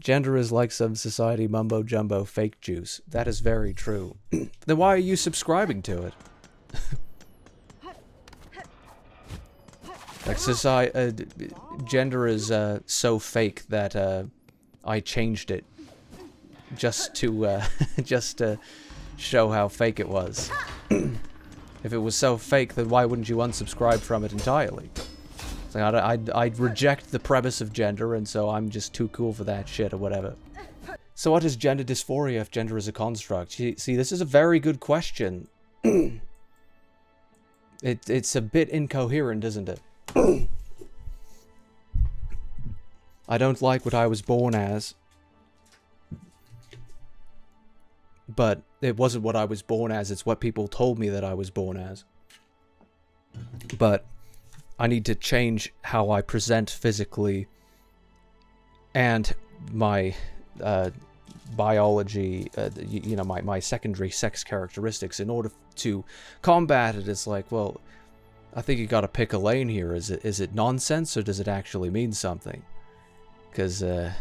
Gender is like some society mumbo-jumbo fake juice. That is very true. Then why are you subscribing to it? Like, gender is so fake that I changed it just to show how fake it was. If it was so fake, then why wouldn't you unsubscribe from it entirely? It's like, I'd reject the premise of gender, and so I'm just too cool for that shit or whatever. So what is gender dysphoria if gender is a construct? See, this is a very good question. It's a bit incoherent, isn't it? I don't like what I was born as. But it wasn't what I was born as, it's what people told me that I was born as. But I need to change how I present physically and my biology, you know, my secondary sex characteristics in order to combat it. It's like, well, I think you gotta pick a lane here. Is it nonsense or does it actually mean something? Because I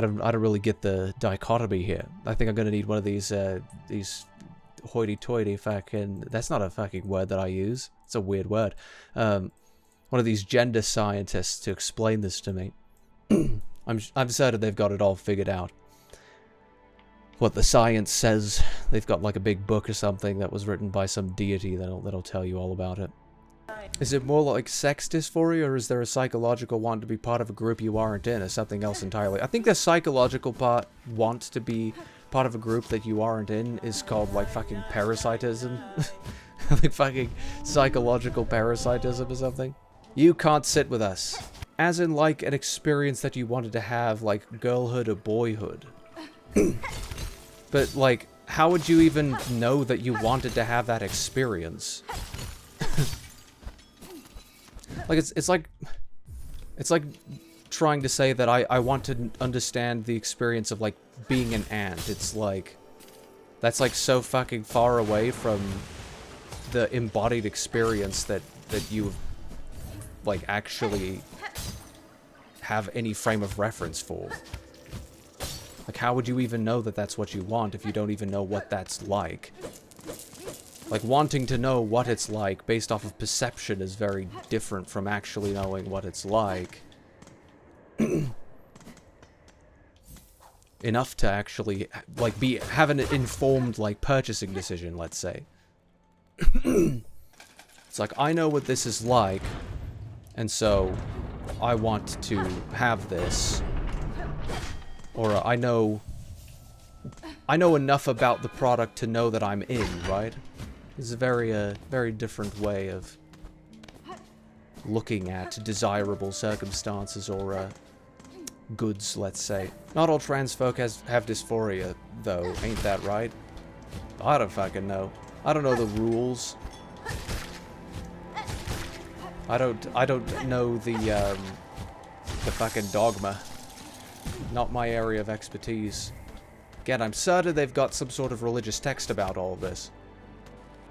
don't really get the dichotomy here. I think I'm gonna need one of these hoity-toity fucking... That's not a fucking word that I use. It's a weird word. One of these gender scientists to explain this to me. I'm certain they've got it all figured out. What the science says. They've got like a big book or something that was written by some deity that'll tell you all about it. Is it more like sex dysphoria, or is there a psychological want to be part of a group you aren't in, or something else entirely? I think the psychological want to be part of a group that you aren't in is called, like, fucking parasitism. Like, fucking psychological parasitism or something. You can't sit with us. As in, like, an experience that you wanted to have, like, girlhood or boyhood. But, like, how would you even know that you wanted to have that experience? Like, it's like trying to say that I want to understand the experience of, like, being an ant. It's like, that's, like, so fucking far away from the embodied experience that you, like, actually have any frame of reference for. Like, how would you even know that that's what you want if you don't even know what that's like? Like, wanting to know what it's like based off of perception is very different from actually knowing what it's like. Enough to actually, like, have an informed, like, purchasing decision, let's say. It's like, I know what this is like, and so I want to have this. Or I know enough about the product to know that I'm in, right? It's a very different way of looking at desirable circumstances or goods, let's say. Not all trans folk have dysphoria, though, ain't that right? I don't fucking know. I don't know the rules. I don't know the fucking dogma. Not my area of expertise. Again, I'm certain they've got some sort of religious text about all of this.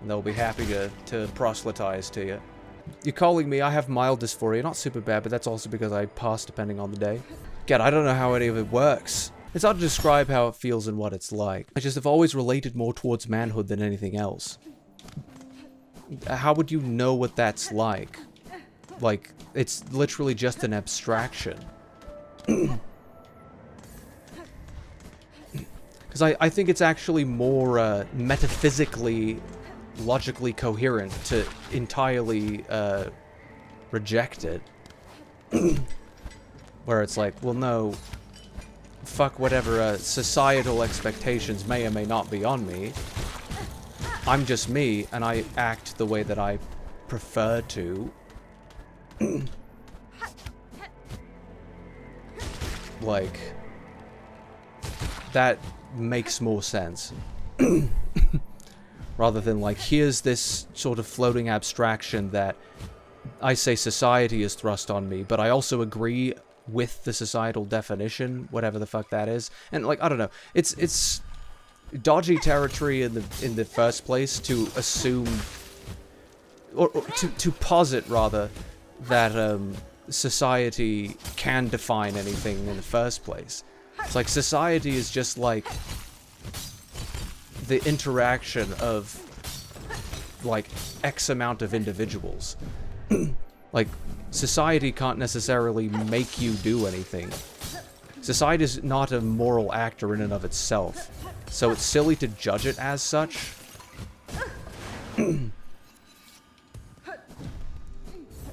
And they'll be happy to proselytize to you. You're calling me, I have mild dysphoria, not super bad, but that's also because I pass depending on the day. Again, I don't know how any of it works. It's hard to describe how it feels and what it's like. I just have always related more towards manhood than anything else. How would you know what that's like? Like, it's literally just an abstraction. Because I think it's actually more metaphysically, logically coherent to entirely reject it. Where it's like, well, no, fuck whatever societal expectations may or may not be on me. I'm just me, and I act the way that I prefer to. Like, that makes more sense. Rather than, like, here's this sort of floating abstraction that I say society is thrust on me, but I also agree with the societal definition, whatever the fuck that is. And, like, I don't know. It's dodgy territory in the first place to assume, or to posit, rather, that society can define anything in the first place. It's like society is just like the interaction of like X amount of individuals. Like, society can't necessarily make you do anything. Society is not a moral actor in and of itself, so it's silly to judge it as such.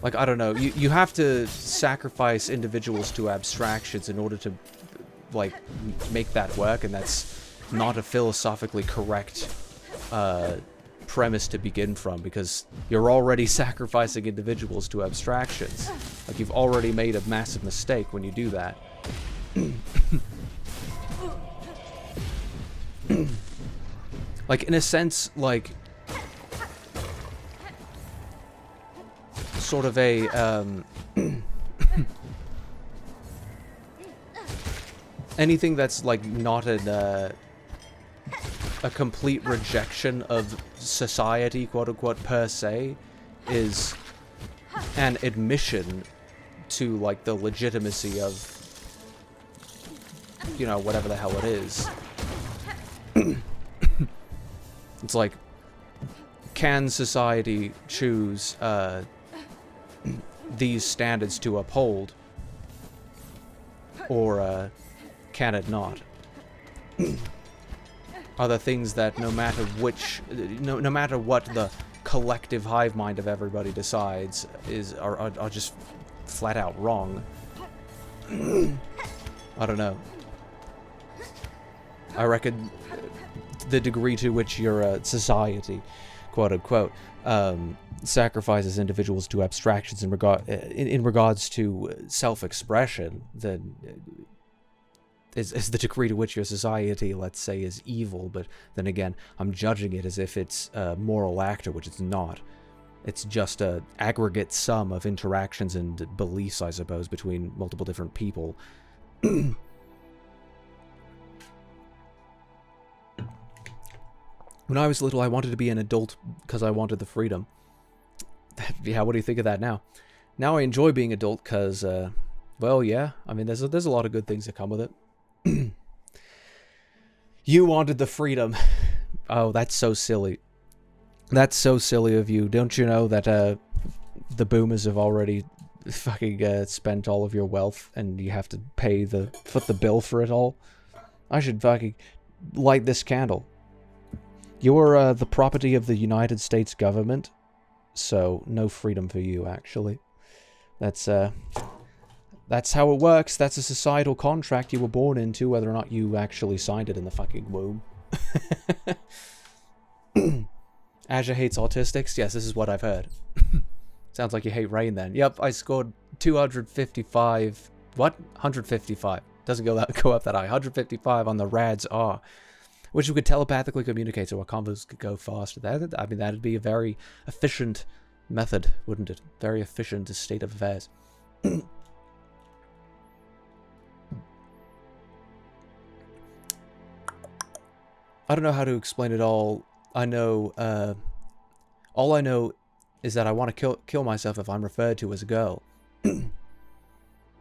Like, I don't know, you have to sacrifice individuals to abstractions in order to, like, make that work, and that's not a philosophically correct premise to begin from, because you're already sacrificing individuals to abstractions. Like, you've already made a massive mistake when you do that. Like, in a sense, like, sort of a, anything that's, like, not a complete rejection of society, quote-unquote, per se, is an admission to, like, the legitimacy of, you know, whatever the hell it is. It's like, can society choose these standards to uphold, or can it not? Are there things that no matter which, no matter what the collective hive mind of everybody decides are just flat out wrong? I don't know. I reckon the degree to which your society, quote unquote, sacrifices individuals to abstractions in regards to self-expression, then is the degree to which your society, let's say, is evil. But then again, I'm judging it as if it's a moral actor, which it's not. It's just a aggregate sum of interactions and beliefs, I suppose, between multiple different people. When I was little, I wanted to be an adult because I wanted the freedom. Yeah, what do you think of that now? Now I enjoy being adult because, well, yeah. I mean, there's a lot of good things that come with it. You wanted the freedom. Oh, that's so silly. That's so silly of you. Don't you know that the boomers have already fucking spent all of your wealth and you have to foot the bill for it all? I should fucking light this candle. You're the property of the United States government, so no freedom for you, actually. That's how it works. That's a societal contract you were born into, whether or not you actually signed it in the fucking womb. Azure hates autistics? Yes, this is what I've heard. Sounds like you hate Rain then. Yep, I scored 255... What? 155. Doesn't go up that high. 155 on the RADS R. Which we could telepathically communicate, so our convos could go faster. I mean, that'd be a very efficient method, wouldn't it? Very efficient state of affairs. I don't know how to explain it all. I know, all I know is that I want to kill myself if I'm referred to as a girl.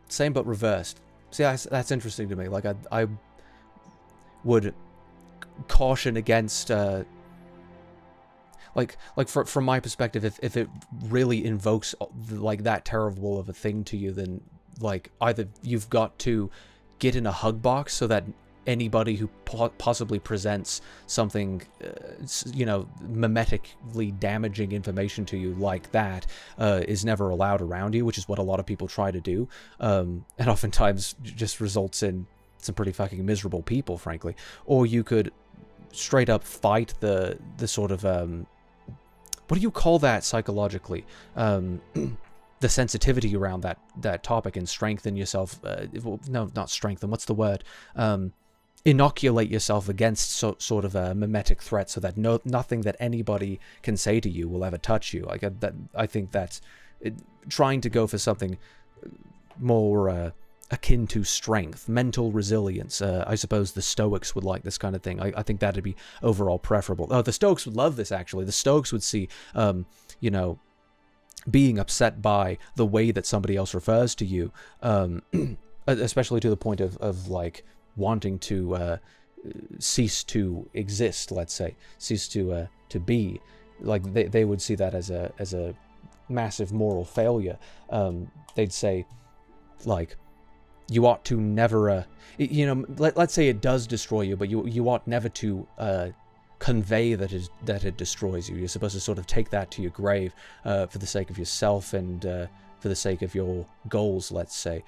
Same but reversed. See, that's interesting to me. Like, I would caution against, like from my perspective, if it really invokes, like, that terrible of a thing to you, then, like, either you've got to get in a hug box so that anybody who possibly presents something, you know, mimetically damaging information to you like that is never allowed around you, which is what a lot of people try to do, and oftentimes just results in some pretty fucking miserable people, frankly. Or you could straight up fight the sort of, what do you call that psychologically? The sensitivity around that topic, and strengthen yourself, well, no, not strengthen, what's the word? Inoculate yourself against sort of a mimetic threat, so that nothing that anybody can say to you will ever touch you. Like, I think that's trying to go for something more akin to strength, mental resilience. I suppose the Stoics would like this kind of thing. I think that'd be overall preferable. Oh, the Stoics would love this, actually. The Stoics would see, you know, being upset by the way that somebody else refers to you, especially to the point of like, wanting to cease to exist, let's say, cease to be. Like they would see that as a massive moral failure. They'd say, like, you ought to never, you know, let's say it does destroy you, but you ought never to convey that it destroys you. You're supposed to sort of take that to your grave for the sake of yourself and for the sake of your goals, let's say.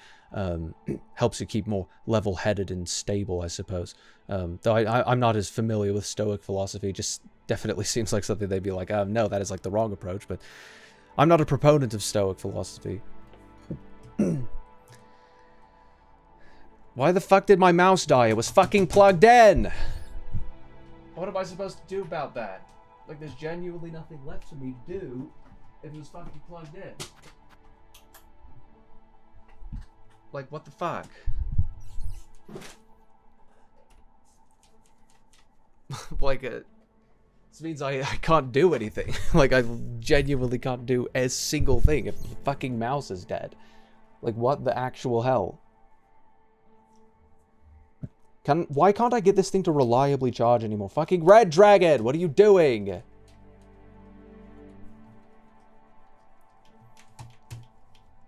Helps you keep more level-headed and stable, I suppose. Though I'm not as familiar with Stoic philosophy, just definitely seems like something they'd be like, no, that is like the wrong approach, but I'm not a proponent of Stoic philosophy. Why the fuck did my mouse die? It was fucking plugged in! What am I supposed to do about that? Like, there's genuinely nothing left for me to do if it was fucking plugged in. Like, what the fuck? Like, this means I can't do anything. Like, I genuinely can't do a single thing if the fucking mouse is dead. Like, what the actual hell? Why can't I get this thing to reliably charge anymore? Fucking Red Dragon, what are you doing?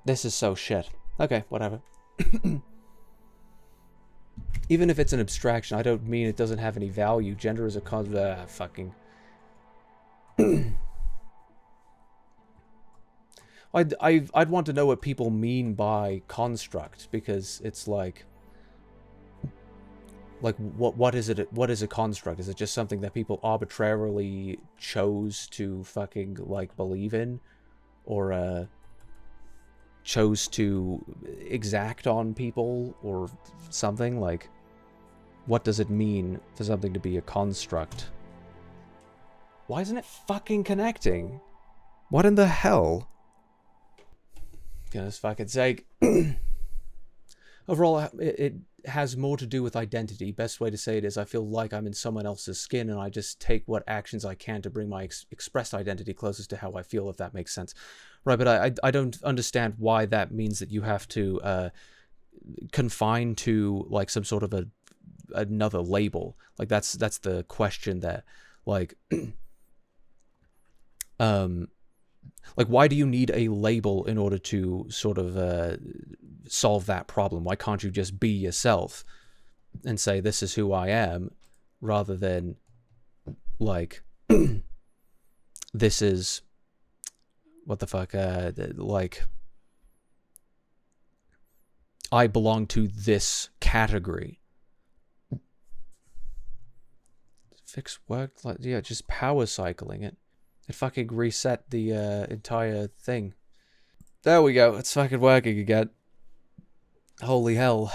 This is so shit. Okay, whatever. Even if it's an abstraction, I don't mean it doesn't have any value. Gender is a fucking... I'd want to know what people mean by construct, because it's like what is it? What is a construct? Is it just something that people arbitrarily chose to fucking like believe in, or chose to exact on people, or something? Like, what does it mean for something to be a construct? Why isn't it fucking connecting? What in the hell? Goodness fucking sake. Overall, it has more to do with identity. Best way to say it is I feel like I'm in someone else's skin, and I just take what actions I can to bring my expressed identity closest to how I feel, if that makes sense. Right, but I don't understand why that means that you have to confine to like some sort of another label. Like, that's the question there. Like, like, why do you need a label in order to sort of solve that problem? Why can't you just be yourself and say, this is who I am, rather than, like, this is, what the fuck, like, I belong to this category. Fix work? Like, yeah, just power cycling it. It fucking reset the entire thing. There we go. It's fucking working again. Holy hell.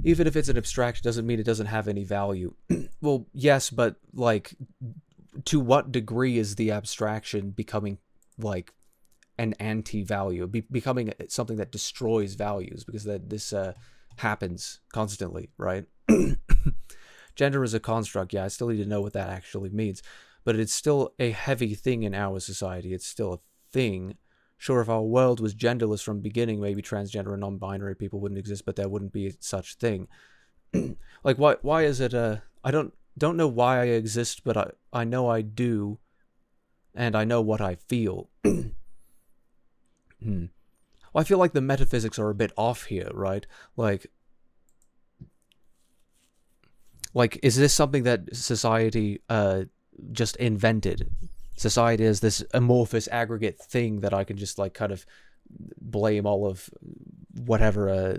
Even if it's an abstraction doesn't mean it doesn't have any value. Well, yes, but like, to what degree is the abstraction becoming like an anti-value, becoming something that destroys values? Because this happens constantly, right? Gender is a construct. Yeah, I still need to know what that actually means. But it's still a heavy thing in our society. It's still a thing. Sure, if our world was genderless from the beginning, maybe transgender and non-binary people wouldn't exist, but there wouldn't be such thing. Like, why is it I don't know why I exist, but I know I do, and I know what I feel. Well, I feel like the metaphysics are a bit off here, right? Like, is this something that society just invented? Society is this amorphous aggregate thing that I can just like kind of blame all of whatever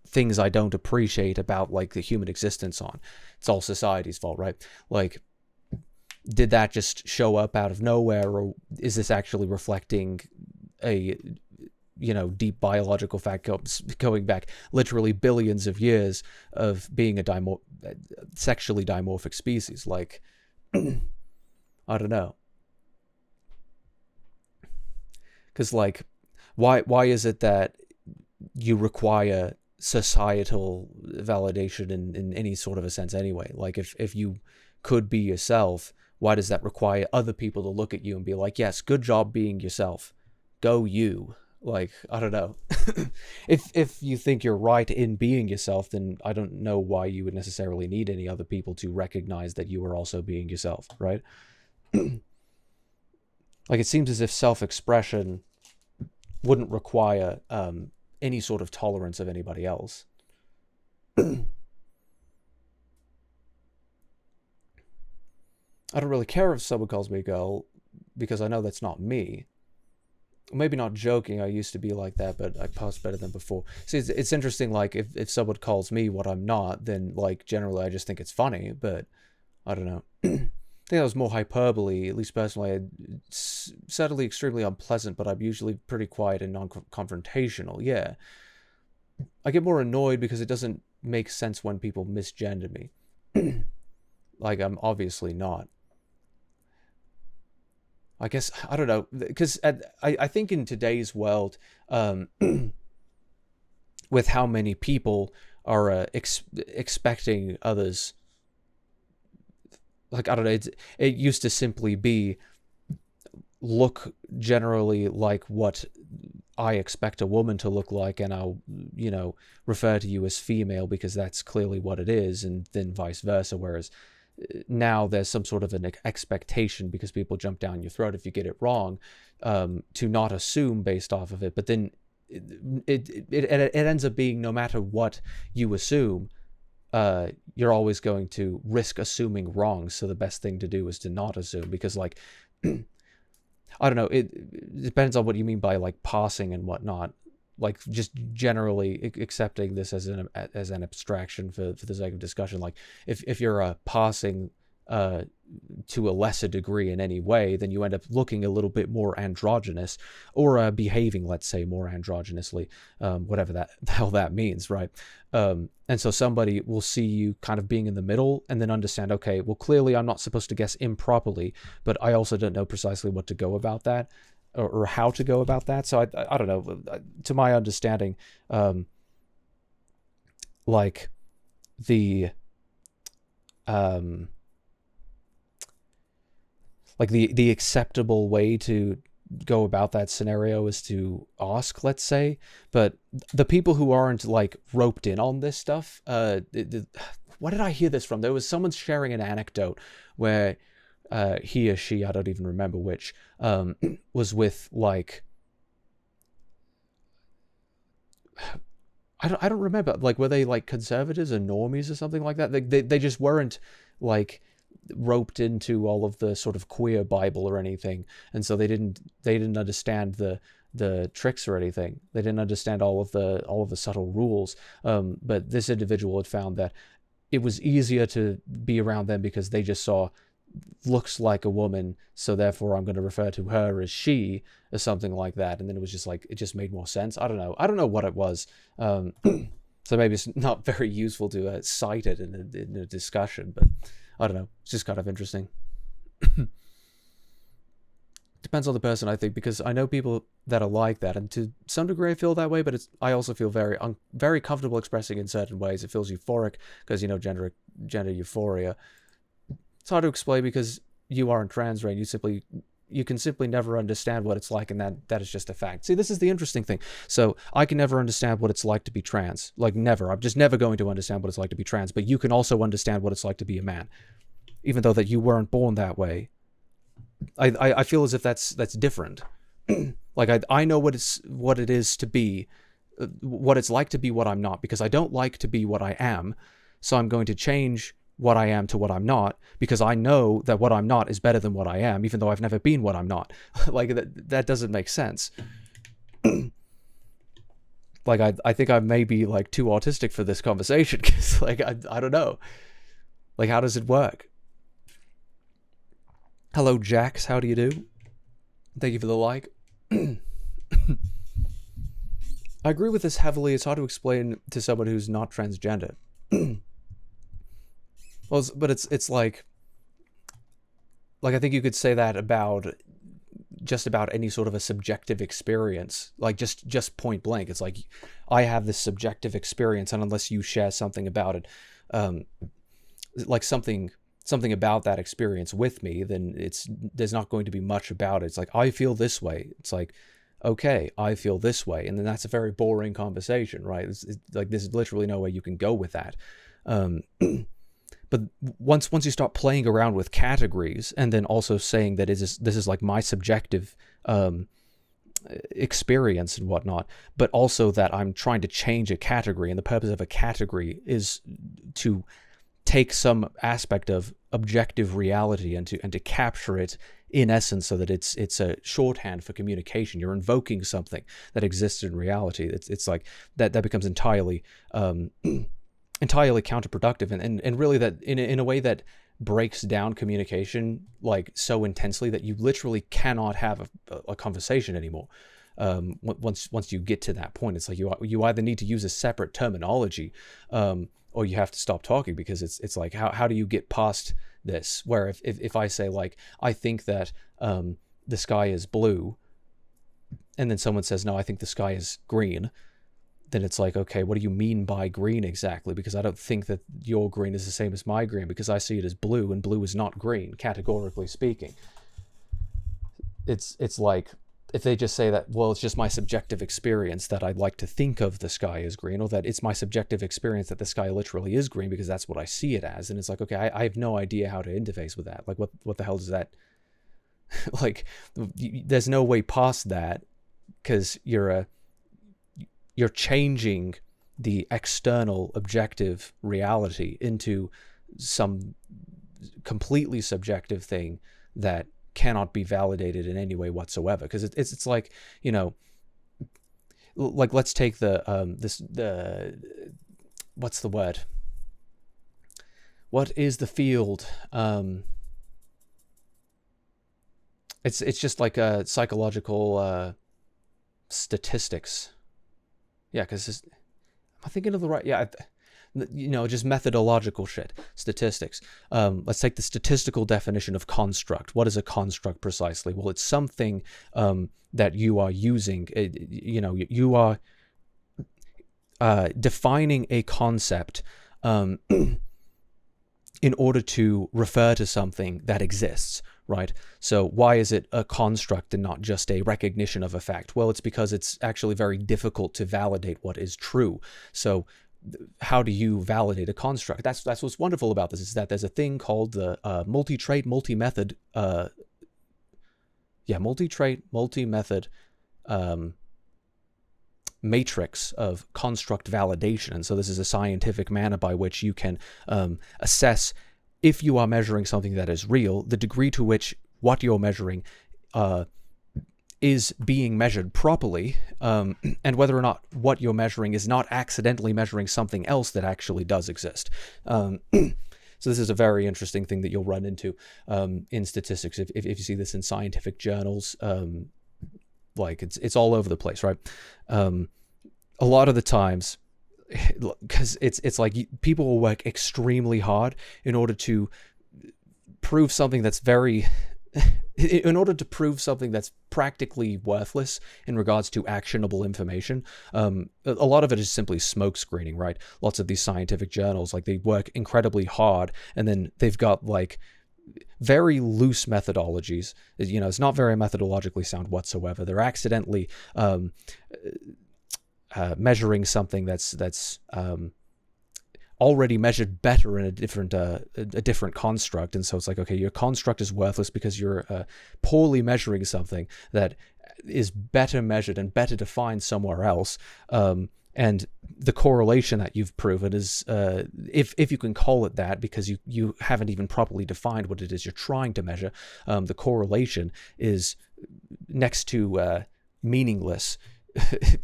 things I don't appreciate about like the human existence on. It's all society's fault, right? Like, did that just show up out of nowhere, or is this actually reflecting a, you know, deep biological fact going back literally billions of years of being a sexually dimorphic species? Like, I don't know. Because, like, why is it that you require societal validation in any sort of a sense anyway? Like, if you could be yourself, why does that require other people to look at you and be like, yes, good job being yourself. Go you. Like, I don't know. If you think you're right in being yourself, then I don't know why you would necessarily need any other people to recognize that you are also being yourself, right? Like, it seems as if self-expression wouldn't require any sort of tolerance of anybody else. I don't really care if someone calls me a girl, because I know that's not me. Maybe not joking, I used to be like that, but I pass better than before. See, it's interesting, like, if someone calls me what I'm not, then, like, generally I just think it's funny, but I don't know. I think that was more hyperbole, at least personally. It's certainly extremely unpleasant, but I'm usually pretty quiet and non-confrontational, yeah. I get more annoyed because it doesn't make sense when people misgender me. Like, I'm obviously not. I guess, I don't know, because I think in today's world, with how many people are expecting others, like, I don't know, it used to simply be, look generally like what I expect a woman to look like, and I'll, refer to you as female because that's clearly what it is, and then vice versa, whereas now there's some sort of an expectation, because people jump down your throat if you get it wrong, to not assume based off of it. But then it ends up being, no matter what you assume, you're always going to risk assuming wrong. So the best thing to do is to not assume, because, like, I don't know, it depends on what you mean by, like, parsing and whatnot. Like, just generally accepting this as an abstraction for the sake of discussion. Like, if you're parsing to a lesser degree in any way, then you end up looking a little bit more androgynous, or behaving, let's say, more androgynously, whatever the hell that means, right? And so somebody will see you kind of being in the middle, and then understand, okay, well, clearly I'm not supposed to guess improperly, but I also don't know precisely what to go about that, or how to go about that. So I don't know, to my understanding, like, the the acceptable way to go about that scenario is to ask, let's say. But the people who aren't, like, roped in on this stuff, what did I hear this from? There was someone sharing an anecdote where he or she, I don't even remember which, was with, like, I don't remember, like, were they, like, conservatives or normies or something like that? They just weren't, like, roped into all of the sort of queer Bible or anything, and so they didn't understand the tricks or anything. They didn't understand all of the subtle rules. But this individual had found that it was easier to be around them because they just saw looks like a woman, so therefore I'm going to refer to her as she, or something like that. And then it was just like, it just made more sense. I don't know what it was. So maybe it's not very useful to cite it in a discussion, but I don't know. It's just kind of interesting. Depends on the person, I think, because I know people that are like that, and to some degree I feel that way, but I also feel very comfortable expressing in certain ways. It feels euphoric because, gender euphoria. It's hard to explain because you aren't trans, right? You can simply never understand what it's like, and that is just a fact. See, this is the interesting thing. So I can never understand what it's like to be trans. Like, never. I'm just never going to understand what it's like to be trans, but you can also understand what it's like to be a man, even though that you weren't born that way. I feel as if that's different. Like, I know what it is to be, what it's like to be what I'm not, because I don't like to be what I am, so I'm going to change what I am to what I'm not, because I know that what I'm not is better than what I am, even though I've never been what I'm not. Like, that doesn't make sense. Like, I think I may be, like, too autistic for this conversation, because, like, I don't know. Like, how does it work? Hello, Jax, how do you do? Thank you for the like. I agree with this heavily. It's hard to explain to someone who's not transgender. Well, but it's like I think you could say that about just about any sort of a subjective experience, like just point blank. It's like, I have this subjective experience, and unless you share something about it, like something about that experience with me, then there's not going to be much about it. It's like, I feel this way. It's like, okay, I feel this way, and then that's a very boring conversation, right? It's like there's literally no way you can go with that. But once you start playing around with categories, and then also saying that this is like my subjective experience and whatnot, but also that I'm trying to change a category, and the purpose of a category is to take some aspect of objective reality and to capture it in essence, so that it's a shorthand for communication. You're invoking something that exists in reality. It's like that becomes entirely entirely counterproductive, and really that in a way that breaks down communication like so intensely that you literally cannot have a conversation anymore. Once you get to that point, it's like you either need to use a separate terminology, or you have to stop talking, because it's like how do you get past this? Where if I say, like, I think that the sky is blue, and then someone says, no, I think the sky is green, then it's like, okay, what do you mean by green exactly? Because I don't think that your green is the same as my green, because I see it as blue, and blue is not green, categorically speaking. It's like, if they just say that, well, it's just my subjective experience that I'd like to think of the sky as green, or that it's my subjective experience that the sky literally is green because that's what I see it as. And it's like, okay, I have no idea how to interface with that. Like, what the hell does that... like, there's no way past that, because you're changing the external objective reality into some completely subjective thing that cannot be validated in any way whatsoever. Because it's like, you know, like, let's take the what's the word? What is the field? It's just like a psychological statistics. Yeah, because am I thinking of the right? Yeah, you know, just methodological shit. Statistics. Let's take the statistical definition of construct. What is a construct precisely? Well, it's something that you are using. You know, you are defining a concept in order to refer to something that exists. Right? So why is it a construct and not just a recognition of a fact? Well, it's because it's actually very difficult to validate what is true. So how do you validate a construct? That's what's wonderful about this, is that there's a thing called the multi-trait, multi-method matrix of construct validation. And so this is a scientific manner by which you can assess, if you are measuring something that is real, the degree to which what you're measuring is being measured properly, and whether or not what you're measuring is not accidentally measuring something else that actually does exist. So this is a very interesting thing that you'll run into in statistics. If you see this in scientific journals, like it's all over the place, right? A lot of the times, because it's like people will work extremely hard in order to prove something that's in order to prove something that's practically worthless in regards to actionable information. A lot of it is simply smoke screening, right? Lots of these scientific journals, like, they work incredibly hard, and then they've got like very loose methodologies. You know, it's not very methodologically sound whatsoever. They're accidentally measuring something that's already measured better in a different construct. And so it's like, okay, your construct is worthless because you're poorly measuring something that is better measured and better defined somewhere else. And the correlation that you've proven is, if you can call it that, because you haven't even properly defined what it is you're trying to measure, the correlation is next to meaningless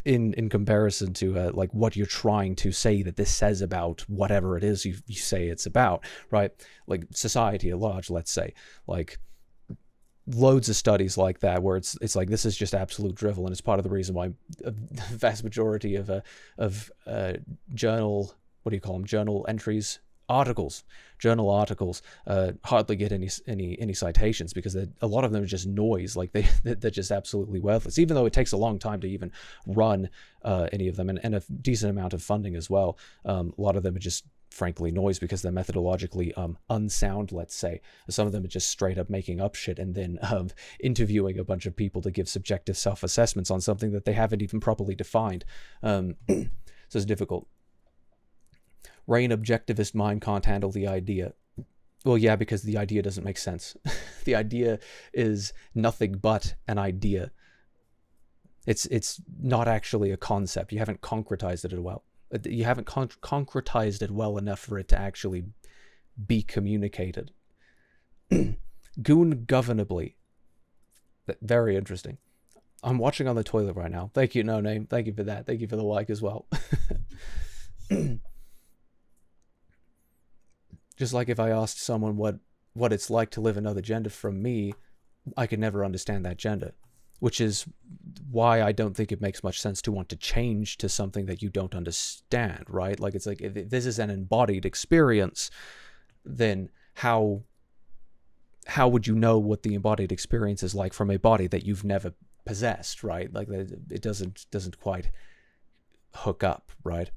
in comparison to like what you're trying to say that this says about whatever it is you say it's about, right? Like society at large, let's say, like loads of studies like that where it's like, this is just absolute drivel, and it's part of the reason why the vast majority of journal, what do you call them, journal entries, journal articles hardly get any citations, because a lot of them are just noise. Like they're just absolutely worthless, even though it takes a long time to even run any of them, and a decent amount of funding as well. A lot of them are just frankly noise because they're methodologically unsound, let's say. Some of them are just straight up making up shit and then interviewing a bunch of people to give subjective self-assessments on something that they haven't even properly defined. So it's difficult. Rain objectivist mind can't handle the idea. Well, yeah, because the idea doesn't make sense. The idea is nothing but an idea. It's not actually a concept. You haven't concretized it well. You haven't concretized it well enough for it to actually be communicated. Goon governably. Very interesting. I'm watching on the toilet right now. Thank you, No Name. Thank you for that. Thank you for the like as well. Just like if I asked someone what it's like to live another gender from me, I could never understand that gender. Which is why I don't think it makes much sense to want to change to something that you don't understand, right? Like, it's like, if this is an embodied experience, then how would you know what the embodied experience is like from a body that you've never possessed, right? Like, it doesn't quite hook up, right?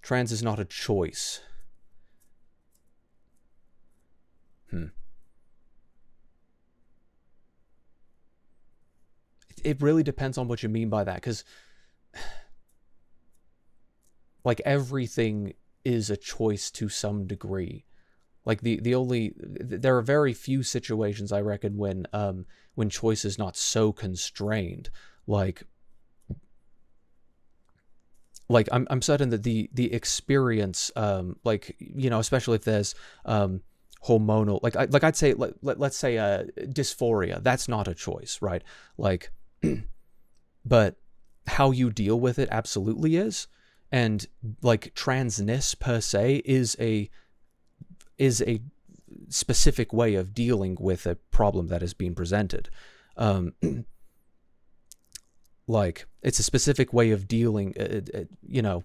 Trans is not a choice. It really depends on what you mean by that, because like everything is a choice to some degree. Like there are very few situations, I reckon, when choice is not so constrained. Like I'm certain that the experience, like, you know, especially if there's hormonal, like I'd say, let's say dysphoria, that's not a choice, right? Like, but how you deal with it absolutely is. And like transness per se is a specific way of dealing with a problem that is being presented. Like, it's a specific way of dealing, you know,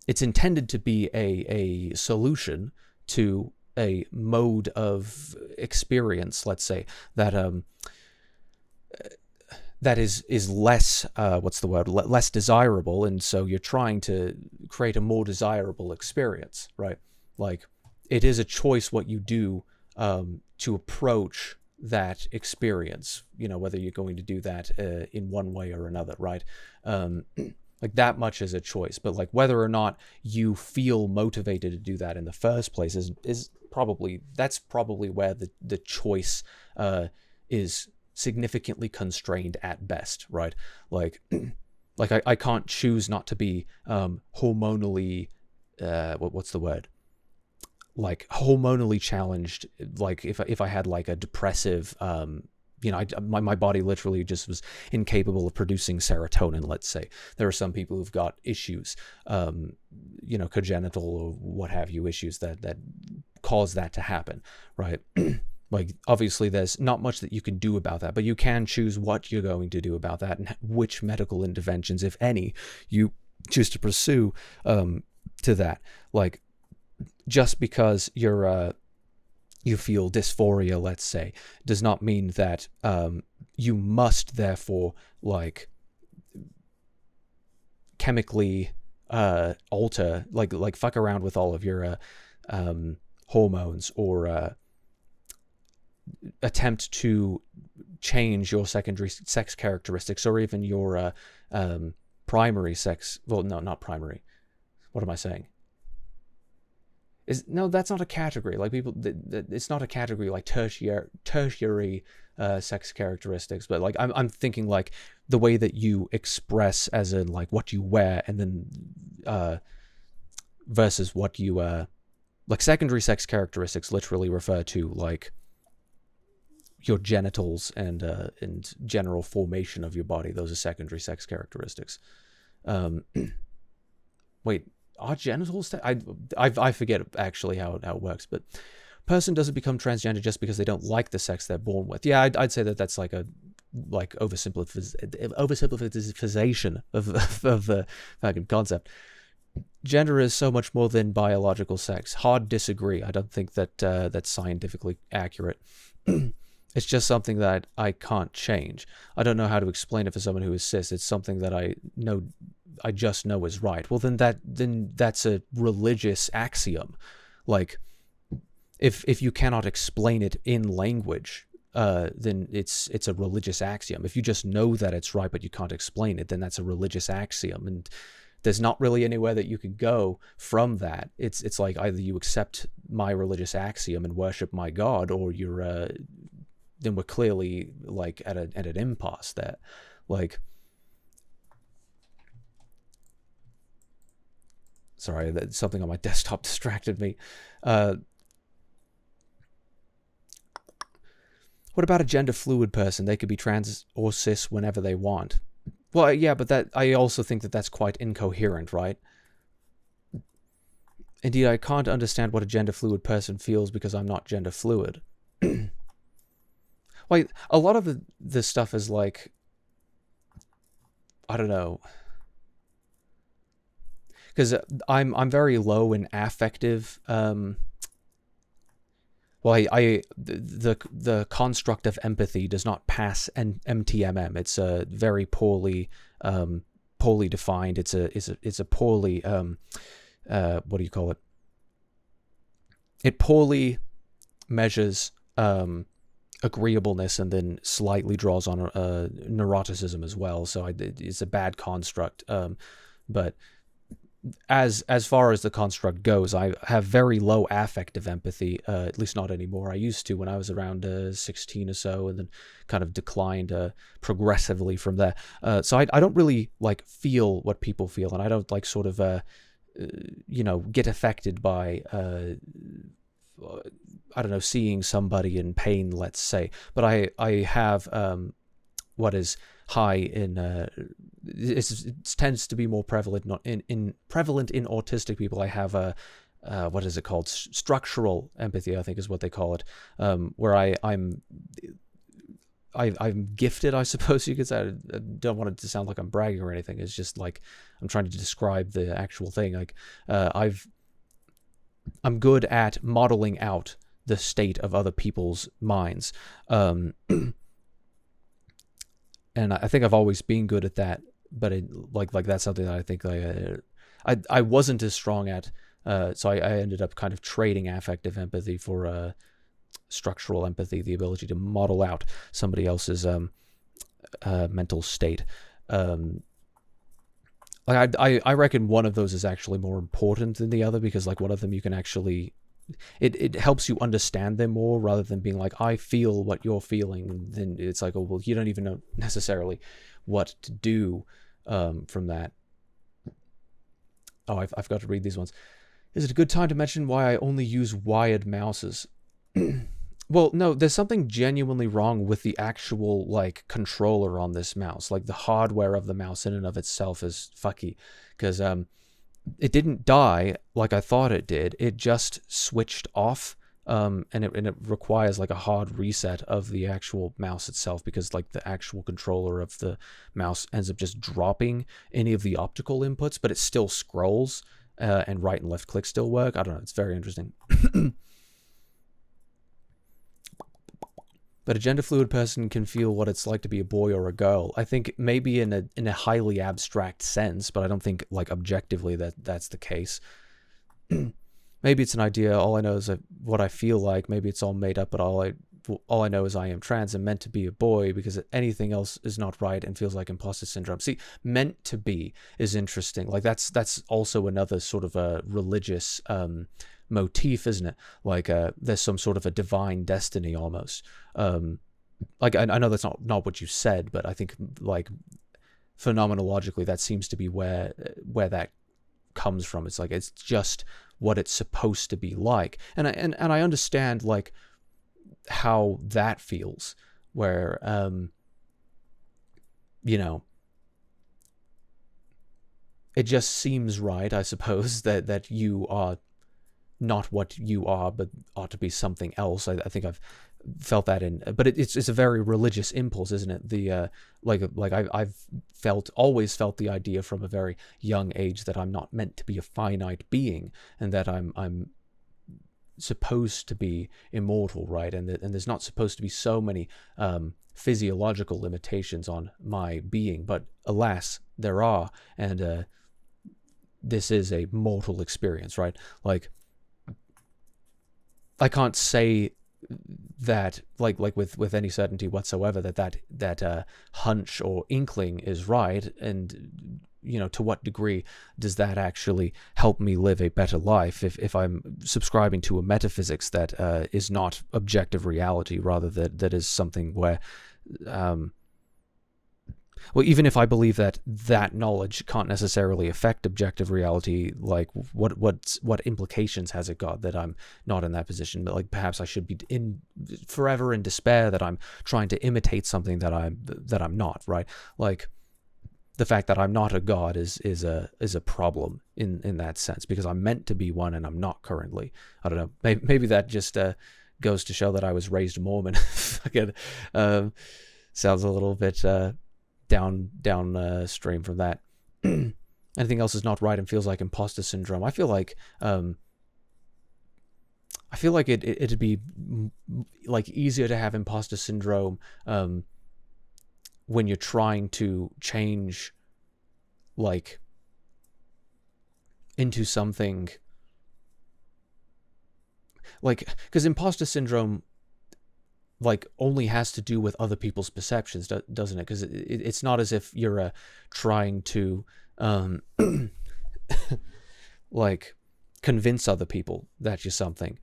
it's intended to be a solution to a mode of experience, let's say, that is less, what's the word, less desirable, and so you're trying to create a more desirable experience, right? Like, it is a choice what you do to approach that experience, you know, whether you're going to do that in one way or another, right? Like, that much is a choice, but like whether or not you feel motivated to do that in the first place is probably, that's probably where the choice is significantly constrained at best, right? Like I can't choose not to be hormonally, what's the word? Like hormonally challenged. Like if I had like a depressive, you know, my body literally just was incapable of producing serotonin, let's say. There are some people who've got issues, you know, congenital or what have you, issues that cause that to happen, right? Like, obviously there's not much that you can do about that, but you can choose what you're going to do about that and which medical interventions, if any, you choose to pursue to that. Like, just because you feel dysphoria, let's say, does not mean that you must therefore like chemically alter, like fuck around with all of your hormones, or attempt to change your secondary sex characteristics, or even your primary sex. Well, no, not primary. What am I saying? No, that's not a category. Like, people, it's not a category like tertiary sex characteristics. But like, I'm thinking like the way that you express, as in like what you wear, and then versus what you like secondary sex characteristics literally refer to like your genitals and general formation of your body. Those are secondary sex characteristics. Wait. Are genitals? I forget actually how it works, but person doesn't become transgender just because they don't like the sex they're born with. Yeah, I'd say that's like a oversimplification of the fucking concept. Gender is so much more than biological sex. Hard disagree. I don't think that that's scientifically accurate. It's just something that I can't change. I don't know how to explain it for someone who is cis. It's something that I just know is right. Well, then that's a religious axiom. Like, if you cannot explain it in language, then it's a religious axiom. If you just know that it's right but you can't explain it, then that's a religious axiom. And there's not really anywhere that you could go from that. It's like either you accept my religious axiom and worship my God, or you're then we're clearly like at an impasse there. Like, sorry, that something on my desktop distracted me. What about a gender fluid person? They could be trans or cis whenever they want. Well, yeah, but that I also think that that's quite incoherent, right? Indeed, I can't understand what a gender fluid person feels because I'm not gender fluid. Like, a lot of the stuff is like, I don't know, because I'm very low in affective. Well, the construct of empathy does not pass an MTMM. It's a very poorly defined. It's a poorly what do you call it? It poorly measures agreeableness and then slightly draws on neuroticism as well. So it's a bad construct. But as far as the construct goes, I have very low affective empathy, at least not anymore. I used to when I was around 16 or so, and then kind of declined progressively from there. So I don't really like feel what people feel, and I don't like sort of get affected by I don't know, seeing somebody in pain, let's say. But I have what is high in it tends to be more prevalent in autistic people. I have what is it called? Structural empathy, I think is what they call it, where I'm gifted, I suppose you could say. I don't want it to sound like I'm bragging or anything. It's just like I'm trying to describe the actual thing. Like I'm good at modeling out the state of other people's minds, and I think I've always been good at that. But like that's something that I think I wasn't as strong at. So I ended up kind of trading affective empathy for structural empathy, the ability to model out somebody else's mental state. Like I reckon one of those is actually more important than the other, because like one of them you can actually it helps you understand them more, rather than being like, I feel what you're feeling, and then it's like, oh well, you don't even know necessarily what to do from that. Oh, I've got to read these ones. Is it a good time to mention why I only use wired mouses? Well, no, there's something genuinely wrong with the actual, like, controller on this mouse. Like, the hardware of the mouse in and of itself is fucky. Because it didn't die like I thought it did. It just switched off. And it requires, like, a hard reset of the actual mouse itself, because, like, the actual controller of the mouse ends up just dropping any of the optical inputs, but it still scrolls, and right and left click still work. I don't know. It's very interesting. But a gender fluid person can feel what it's like to be a boy or a girl. I think maybe in a highly abstract sense, but I don't think like objectively that's the case. Maybe it's an idea. All I know is what I feel like. Maybe it's all made up, but all I know is I am trans and meant to be a boy, because anything else is not right and feels like imposter syndrome. See, meant to be is interesting. Like that's also another sort of a religious motif, isn't it? Like there's some sort of a divine destiny almost. Like I know that's not what you said, but I think like phenomenologically that seems to be where that comes from. It's like it's just what it's supposed to be like, and I understand like how that feels, where it just seems right, I suppose, that you are not what you are, but ought to be something else. I think I've felt that but it's a very religious impulse, isn't it? The I've always felt the idea from a very young age that I'm not meant to be a finite being, and that I'm supposed to be immortal, right? And there's not supposed to be so many physiological limitations on my being, but alas, there are, and this is a mortal experience, right? Like, I can't say that like with any certainty whatsoever that hunch or inkling is right, and to what degree does that actually help me live a better life if I'm subscribing to a metaphysics that is not objective reality, rather that is something where well, even if I believe that knowledge can't necessarily affect objective reality, like what implications has it got that I'm not in that position? But like, perhaps I should be forever in despair that I'm trying to imitate something that I'm not, right? Like, the fact that I'm not a god is a problem in that sense, because I'm meant to be one and I'm not currently. I don't know. Maybe that just goes to show that I was raised Mormon. Fucking sounds a little bit downstream from that. Anything else is not right and feels like imposter syndrome. I feel like it'd be like easier to have imposter syndrome when you're trying to change like into something, like, because imposter syndrome like only has to do with other people's perceptions, doesn't it? Because it's not as if you're trying to like convince other people that you're something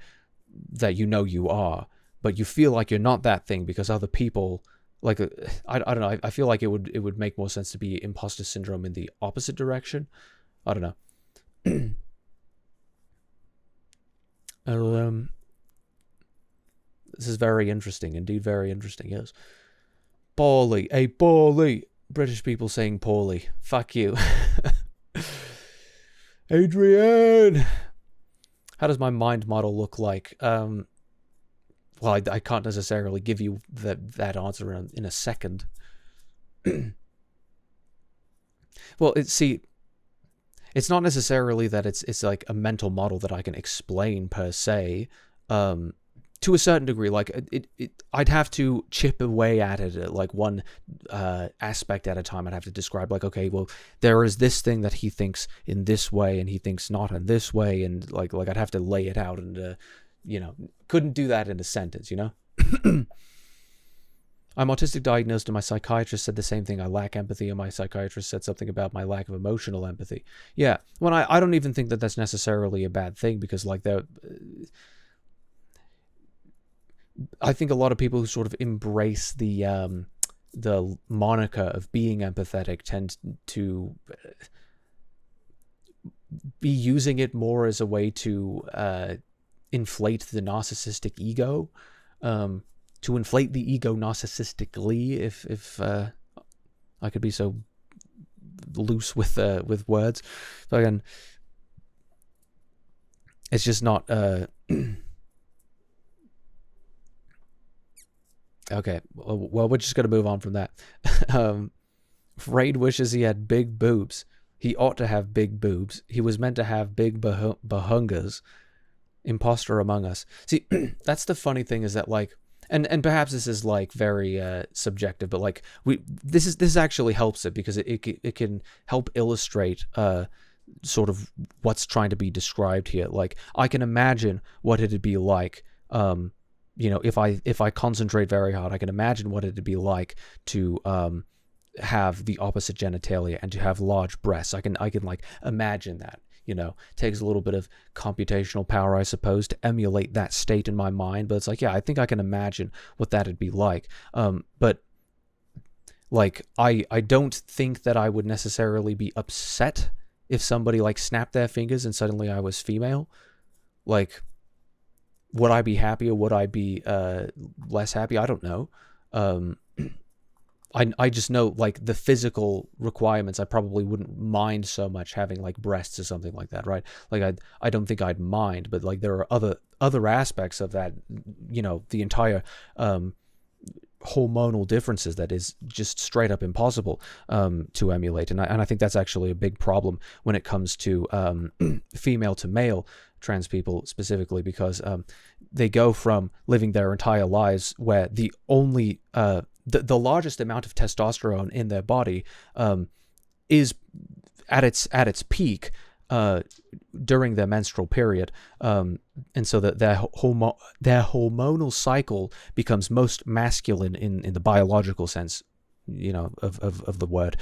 that you are, but you feel like you're not that thing because other people, like, I don't know. I feel like it would make more sense to be imposter syndrome in the opposite direction. I don't know. This is very interesting, indeed very interesting, yes. Poorly, poorly. British people saying poorly. Fuck you. Adrian! How does my mind model look like? Well, I can't necessarily give you that answer in a second. Well, it's not necessarily that it's like a mental model that I can explain per se. To a certain degree, like I'd have to chip away at it, like one aspect at a time. I'd have to describe, like, okay, well, there is this thing that he thinks in this way, and he thinks not in this way, and like I'd have to lay it out, and couldn't do that in a sentence, I'm autistic diagnosed, and my psychiatrist said the same thing. I lack empathy, and my psychiatrist said something about my lack of emotional empathy. Yeah, well, I don't even think that that's necessarily a bad thing, because like I think a lot of people who sort of embrace the moniker of being empathetic tend to be using it more as a way to inflate the narcissistic ego, to inflate the ego narcissistically, if I could be so loose with words. But again, it's just not. Okay, well, we're just going to move on from that. Raid wishes he had big boobs. He ought to have big boobs. He was meant to have big bahungas. Imposter among us. See, that's the funny thing, is that like, and perhaps this is like very subjective, but like this actually helps it, because it can help illustrate sort of what's trying to be described here. Like, I can imagine what it'd be like. If I concentrate very hard, I can imagine what it'd be like to have the opposite genitalia and to have large breasts. I can like imagine that. Takes a little bit of computational power, I suppose, to emulate that state in my mind. But it's like, yeah, I think I can imagine what that'd be like. But like, I don't think that I would necessarily be upset if somebody like snapped their fingers and suddenly I was female. Like, would I be happy or would I be less happy? I don't know. I just know, like, the physical requirements, I probably wouldn't mind so much having like breasts or something like that, right? Like, I don't think I'd mind, but like there are other aspects of that, the entire hormonal differences that is just straight up impossible to emulate, and I think that's actually a big problem when it comes to female to male trans people specifically, because they go from living their entire lives where the only the largest amount of testosterone in their body is at its peak during their menstrual period, and so that their hormonal cycle becomes most masculine in the biological sense, of the word,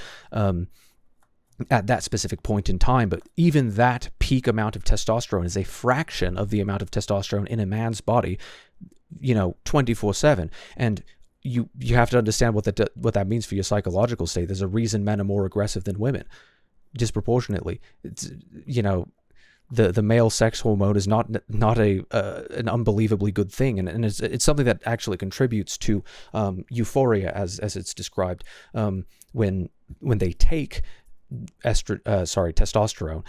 at that specific point in time. But even that peak amount of testosterone is a fraction of the amount of testosterone in a man's body, 24/7. And you have to understand what that means for your psychological state. There's a reason men are more aggressive than women, disproportionately. It's, the male sex hormone is not an unbelievably good thing, and it's something that actually contributes to euphoria, as it's described, when they take testosterone.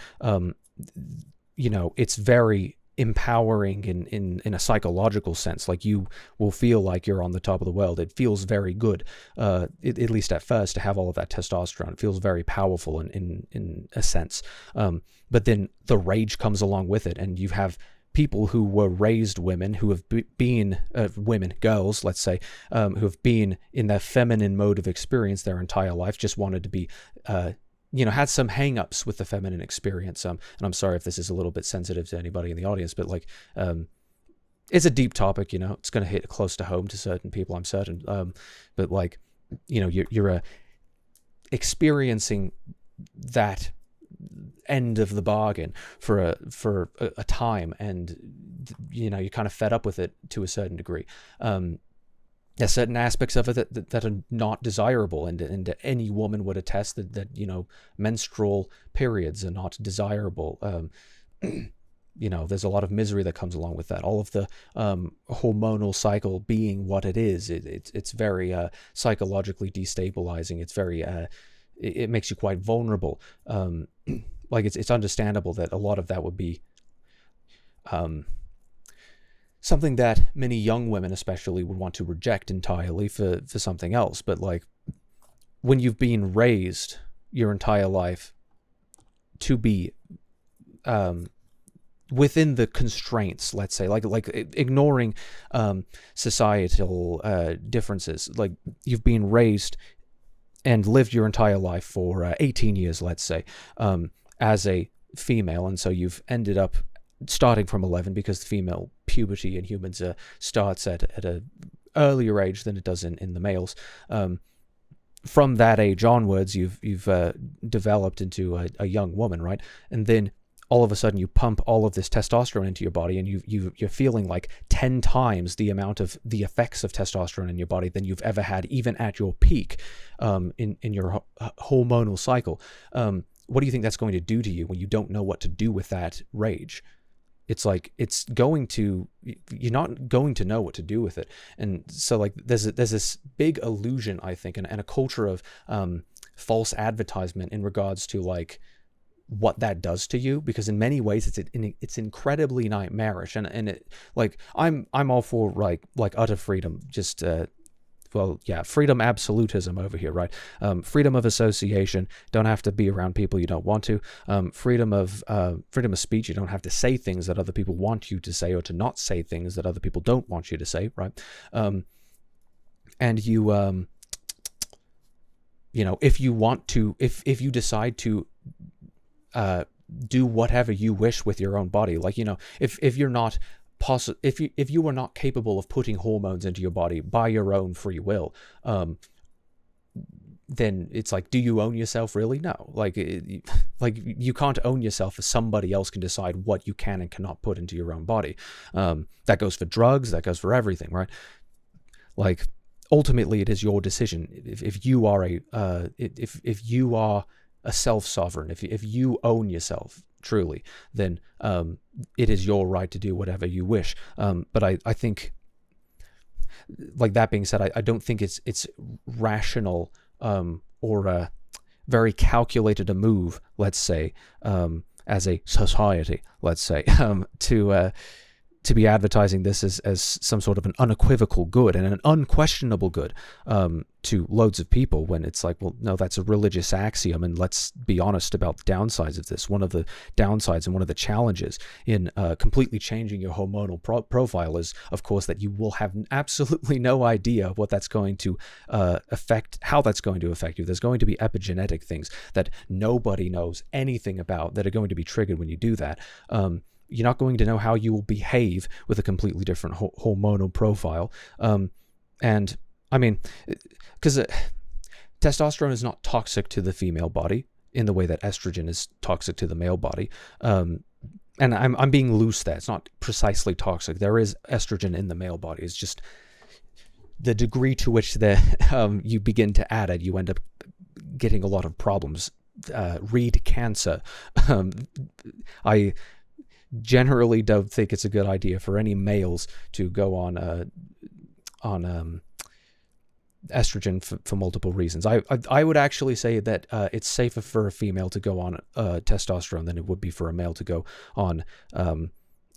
It's very empowering in a psychological sense. Like, you will feel like you're on the top of the world. It feels very good, at least at first, to have all of that testosterone. It feels very powerful in a sense. But then the rage comes along with it, and you have people who were raised women, who have been girls, let's say, who have been in their feminine mode of experience their entire life, just wanted to be had some hang-ups with the feminine experience. And I'm sorry if this is a little bit sensitive to anybody in the audience, but it's a deep topic. It's going to hit close to home to certain people, I'm certain. But you're experiencing that end of the bargain for a time, and you're kind of fed up with it to a certain degree. There's certain aspects of it that are not desirable, and any woman would attest that menstrual periods are not desirable. There's a lot of misery that comes along with that. All of the hormonal cycle being what it is, it's very psychologically destabilizing. It's very it makes you quite vulnerable. It's understandable that a lot of that would be something that many young women especially would want to reject entirely for something else. But when you've been raised your entire life to be within the constraints, let's say, like ignoring societal differences, like you've been raised and lived your entire life for 18 years, let's say, as a female, and so you've ended up starting from 11, because the female puberty in humans starts at a earlier age than it does in the males. From that age onwards, you've developed into a young woman, right? And then all of a sudden you pump all of this testosterone into your body, and you're feeling like 10 times the amount of the effects of testosterone in your body than you've ever had, even at your peak in your hormonal cycle. What do you think that's going to do to you when you don't know what to do with that rage? It's like, you're not going to know what to do with it. And so there's this big illusion, I think, and a culture of false advertisement in regards to what that does to you, because in many ways it's incredibly nightmarish, and it, I'm all for utter freedom, just freedom absolutism over here, right? Freedom of association, don't have to be around people you don't want to. Freedom of speech, you don't have to say things that other people want you to say, or to not say things that other people don't want you to say, right? And you if you want to, if you decide to do whatever you wish with your own body, if you're not if you are not capable of putting hormones into your body by your own free will, then it's like, do you own yourself really? No. You can't own yourself if somebody else can decide what you can and cannot put into your own body. That goes for drugs, that goes for everything, right? Ultimately it is your decision. If you are if you are a self-sovereign, if you own yourself truly, then it is your right to do whatever you wish. But I think, that being said, I don't think it's rational or a very calculated a move, let's say, as a society, let's say, to to be advertising this as some sort of an unequivocal good and an unquestionable good to loads of people, when it's like, well, no, that's a religious axiom, and let's be honest about the downsides of this. One of the downsides and one of the challenges in completely changing your hormonal profile is, of course, that you will have absolutely no idea what that's going to affect, how that's going to affect you. There's going to be epigenetic things that nobody knows anything about that are going to be triggered when you do that. You're not going to know how you will behave with a completely different hormonal profile. And I mean, because testosterone is not toxic to the female body in the way that estrogen is toxic to the male body. And I'm being loose there. It's not precisely toxic. There is estrogen in the male body. It's just the degree to which you begin to add it, you end up getting a lot of problems. Read cancer. I generally don't think it's a good idea for any males to go on estrogen for multiple reasons. I would actually say that it's safer for a female to go on testosterone than it would be for a male to go on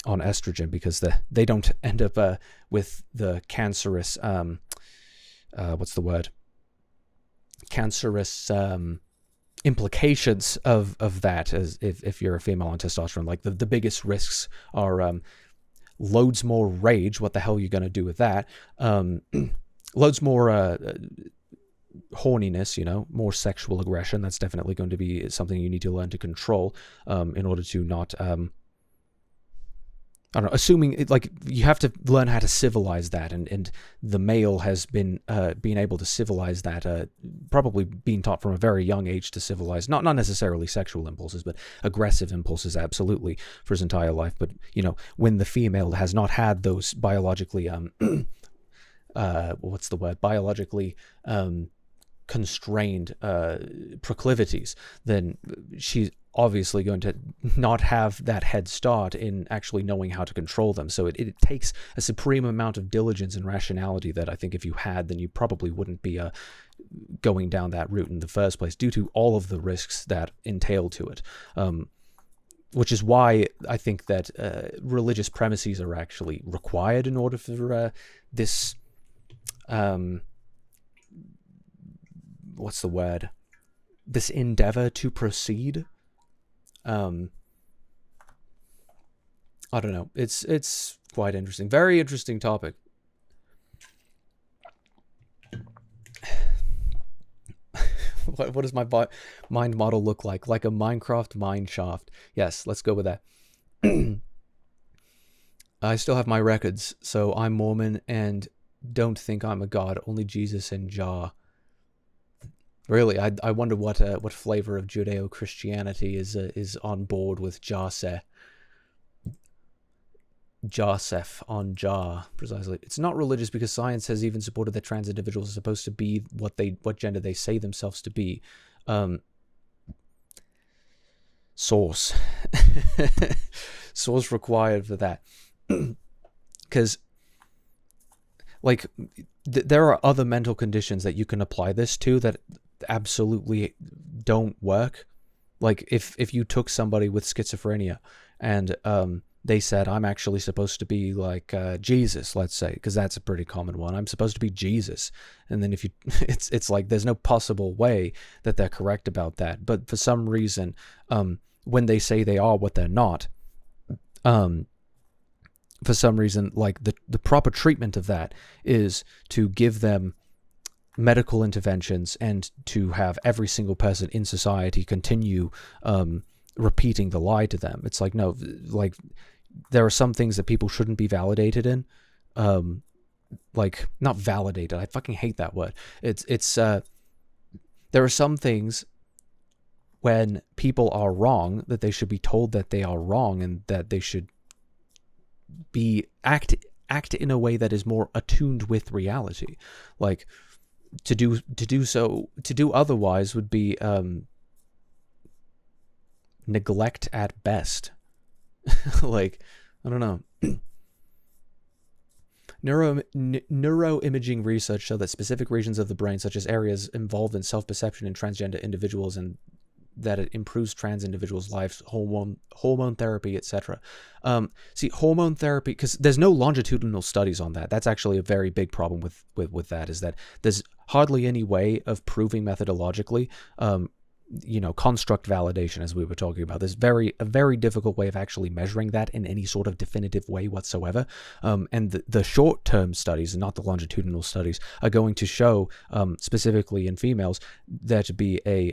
estrogen, because they don't end up with the cancerous what's the word? Cancerous implications of that, as if you're a female on testosterone. Like the biggest risks are loads more rage. What the hell are you going to do with that? Loads more horniness, more sexual aggression. That's definitely going to be something you need to learn to control in order to not I don't know, assuming you have to learn how to civilize that, and the male has been able to civilize that, probably being taught from a very young age to civilize, not necessarily sexual impulses, but aggressive impulses, absolutely, for his entire life. But when the female has not had those biologically what's the word? Biologically constrained proclivities, then she's obviously going to not have that head start in actually knowing how to control them. So it takes a supreme amount of diligence and rationality that I think if you had, then you probably wouldn't be going down that route in the first place, due to all of the risks that entail to it. Which is why I think that religious premises are actually required in order for this what's the word? This endeavor to proceed. I don't know. It's quite interesting. Very interesting topic. What does my mind model look like? Like a Minecraft mine shaft. Yes, let's go with that. I still have my records, so I'm Mormon and don't think I'm a god. Only Jesus and Jah. Really, I wonder what flavor of Judeo-Christianity is on board with Joseph on Jah, precisely. It's not religious because science has even supported that trans individuals are supposed to be what gender they say themselves to be. Source. Source required for that. Because there are other mental conditions that you can apply this to that absolutely don't work. Like if you took somebody with schizophrenia and they said, I'm actually supposed to be like Jesus, let's say, because that's a pretty common one. I'm supposed to be Jesus. And then if you, it's like there's no possible way that they're correct about that. But for some reason, when they say they are what they're not, for some reason, like the proper treatment of that is to give them medical interventions and to have every single person in society continue repeating the lie to them. It's like, no, like there are some things that people shouldn't be validated in. Like not validated. I fucking hate that word. It's there are some things when people are wrong that they should be told that they are wrong and that they should be act in a way that is more attuned with reality. Like to do otherwise would be neglect at best. Like, I don't know. Neuroimaging research show that specific regions of the brain, such as areas involved in self-perception in transgender individuals and that it improves trans individuals' lives, hormone therapy, etc. See, hormone therapy, because there's no longitudinal studies on that. That's actually a very big problem with that, is that there's hardly any way of proving methodologically, construct validation, as we were talking about. There's a very difficult way of actually measuring that in any sort of definitive way whatsoever. And the short-term studies, and not the longitudinal studies, are going to show, specifically in females, there to be a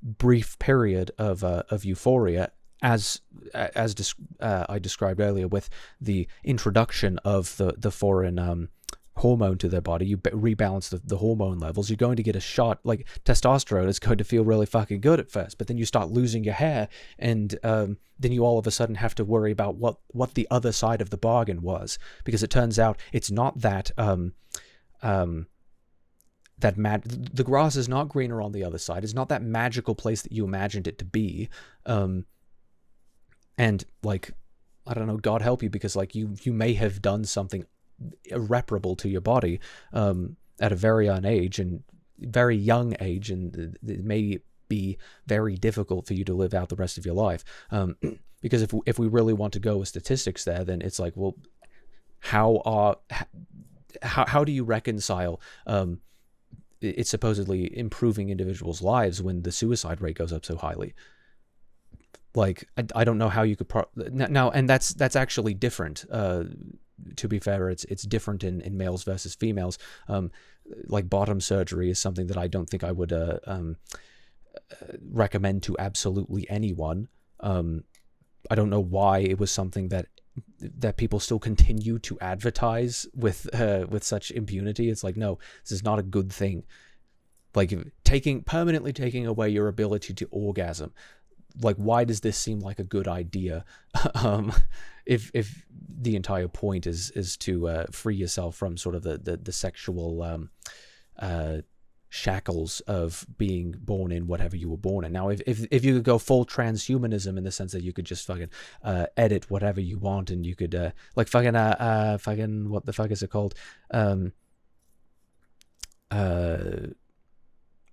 brief period of euphoria, as I described earlier, with the introduction of the foreign hormone to their body. You rebalance the hormone levels. You're going to get a shot. Like, testosterone is going to feel really fucking good at first, but then you start losing your hair, and then you all of a sudden have to worry about what the other side of the bargain was, because it turns out it's not that the grass is not greener on the other side. It's not that magical place that you imagined it to be. And like, I don't know, God help you, because like you may have done something irreparable to your body at a very young age, and it may be very difficult for you to live out the rest of your life. Because if we really want to go with statistics there, then it's like, well, how do you reconcile it's supposedly improving individuals' lives when the suicide rate goes up so highly? Like, I don't know how you could now, and that's actually different. To be fair, it's different in males versus females. Like, bottom surgery is something that I don't think I would recommend to absolutely anyone. I don't know why it was something that people still continue to advertise with such impunity. It's like, no, this is not a good thing. Like, permanently taking away your ability to orgasm. Like, why does this seem like a good idea? If the entire point is to free yourself from sort of the sexual shackles of being born in whatever you were born in. Now, if you could go full transhumanism, in the sense that you could just fucking edit whatever you want, and you could like fucking what the fuck is it called?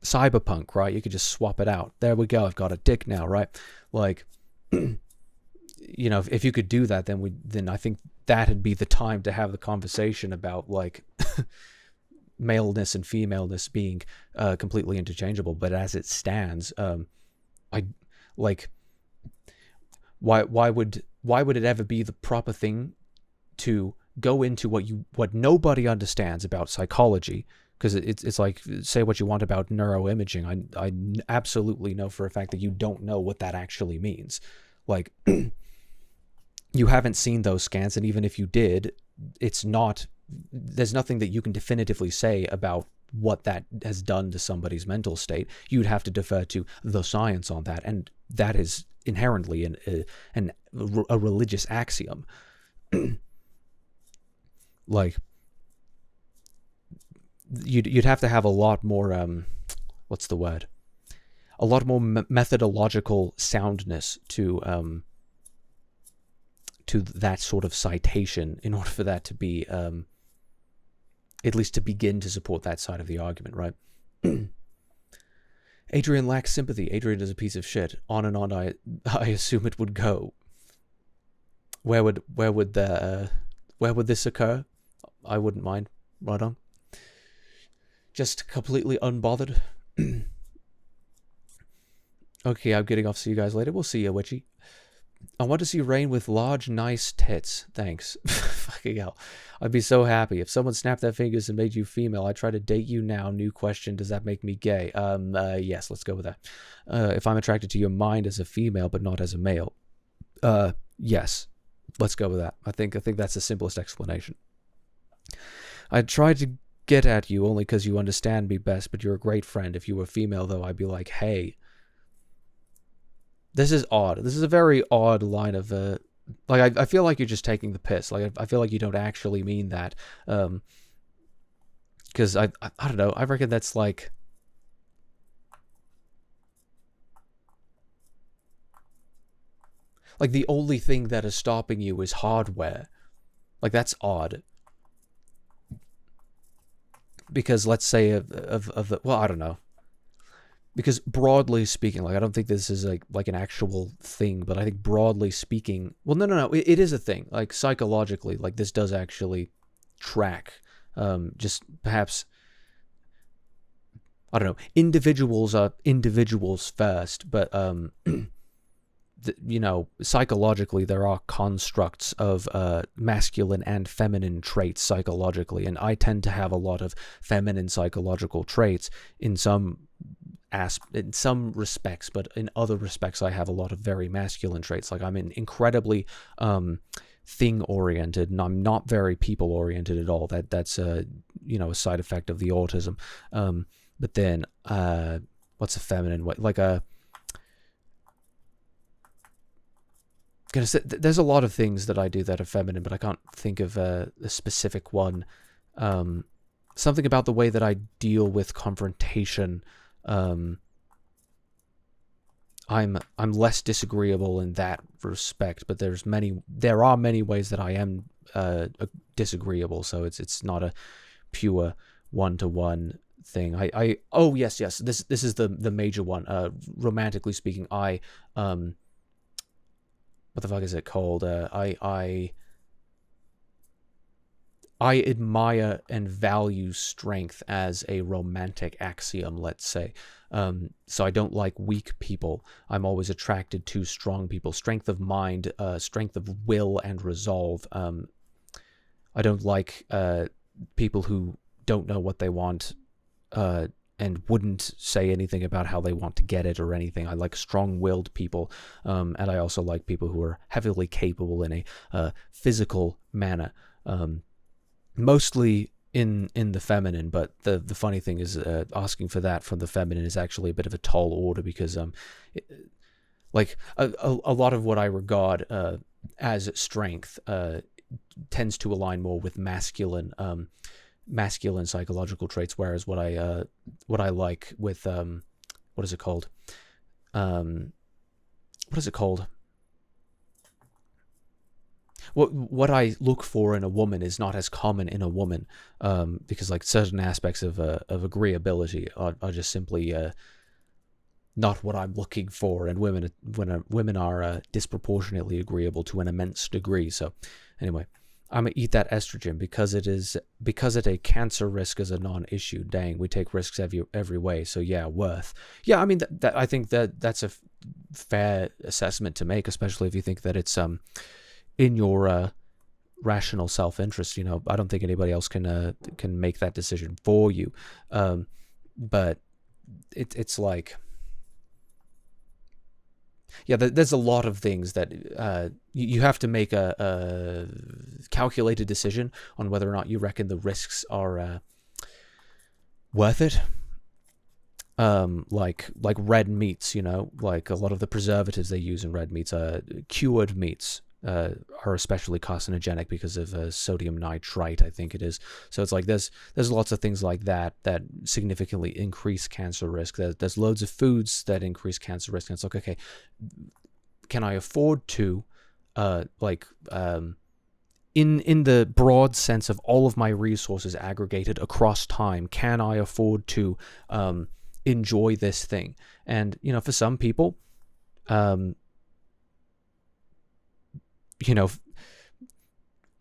Cyberpunk, right? You could just swap it out. There we go. I've got a dick now, right? Like, if you could do that, then I think that'd be the time to have the conversation about, like, maleness and femaleness being completely interchangeable. But as it stands, why would it ever be the proper thing to go into what nobody understands about psychology? Because it's like, say what you want about neuroimaging, I absolutely know for a fact that you don't know what that actually means. Like, you haven't seen those scans, and even if you did, there's nothing that you can definitively say about what that has done to somebody's mental state. You'd have to defer to the science on that, and that is inherently a religious axiom. Like, you'd have to have a lot more what's the word? A lot more methodological soundness to that sort of citation in order for that to be at least to begin to support that side of the argument, right? Adrian lacks sympathy. Adrian is a piece of shit. On and on I assume it would go. Where would this occur? I wouldn't mind. Right on. Just completely unbothered. Okay, I'm getting off. See you guys later. We'll see you, Witchy. I want to see Rain with large, nice tits. Thanks. Fucking hell. I'd be so happy. If someone snapped their fingers and made you female, I'd try to date you now. New question, does that make me gay? Yes, let's go with that. If I'm attracted to your mind as a female, but not as a male. Yes. Let's go with that. I think that's the simplest explanation. I tried to get at you only because you understand me best, but you're a great friend. If you were female, though, I'd be like, hey. This is odd. This is a very odd line of like, I feel like you're just taking the piss. Like, I feel like you don't actually mean that. Because I don't know. I reckon that's like, the only thing that is stopping you is hardware. Like, that's odd. Because let's say of the, well, I don't know. because broadly speaking, like I don't think this is like an actual thing, but I think broadly speaking, well, no, it is a thing. Like psychologically, like this does actually track. Just perhaps, I don't know. Individuals are individuals first, but psychologically there are constructs of masculine and feminine traits psychologically, and I tend to have a lot of feminine psychological traits in some respects, but in other respects I have a lot of very masculine traits. Like I'm incredibly thing oriented, and I'm not very people oriented at all. That's a side effect of the autism. But then what's a feminine way? Like there's a lot of things that I do that are feminine, but I can't think of a specific one. Something about the way that I deal with confrontation. I'm less disagreeable in that respect, but there are many ways that I am disagreeable. So it's not a pure one-to-one thing. Oh yes, this is the major one. Romantically speaking, what the fuck is it called? I admire and value strength as a romantic axiom, let's say. So I don't like weak people. I'm always attracted to strong people. Strength of mind, strength of will and resolve. I don't like people who don't know what they want and wouldn't say anything about how they want to get it or anything. I like strong-willed people, and I also like people who are heavily capable in a physical manner. Mostly in the feminine, but the funny thing is asking for that from the feminine is actually a bit of a tall order, because a lot of what I regard as strength tends to align more with masculine psychological traits, whereas what I like with what is it called? What I look for in a woman is not as common in a woman, because like certain aspects of agreeability are just simply not what I'm looking for, and women are disproportionately agreeable to an immense degree. So anyway, I'm gonna eat that estrogen because a cancer risk is a non-issue. Dang, we take risks every way. So yeah, worth. Yeah, I mean that I think that's a fair assessment to make, especially if you think that it's in your rational self-interest. I don't think anybody else can make that decision for you. But it's like, yeah, there's a lot of things that you have to make a calculated decision on whether or not you reckon the risks are worth it. Like red meats, like a lot of the preservatives they use in red meats, cured meats, are especially carcinogenic because of sodium nitrite, I think it is. So it's like there's lots of things like that significantly increase cancer risk. There's loads of foods that increase cancer risk, and it's like, okay, can I afford to in the broad sense of all of my resources aggregated across time, can I afford to enjoy this thing? And for some people,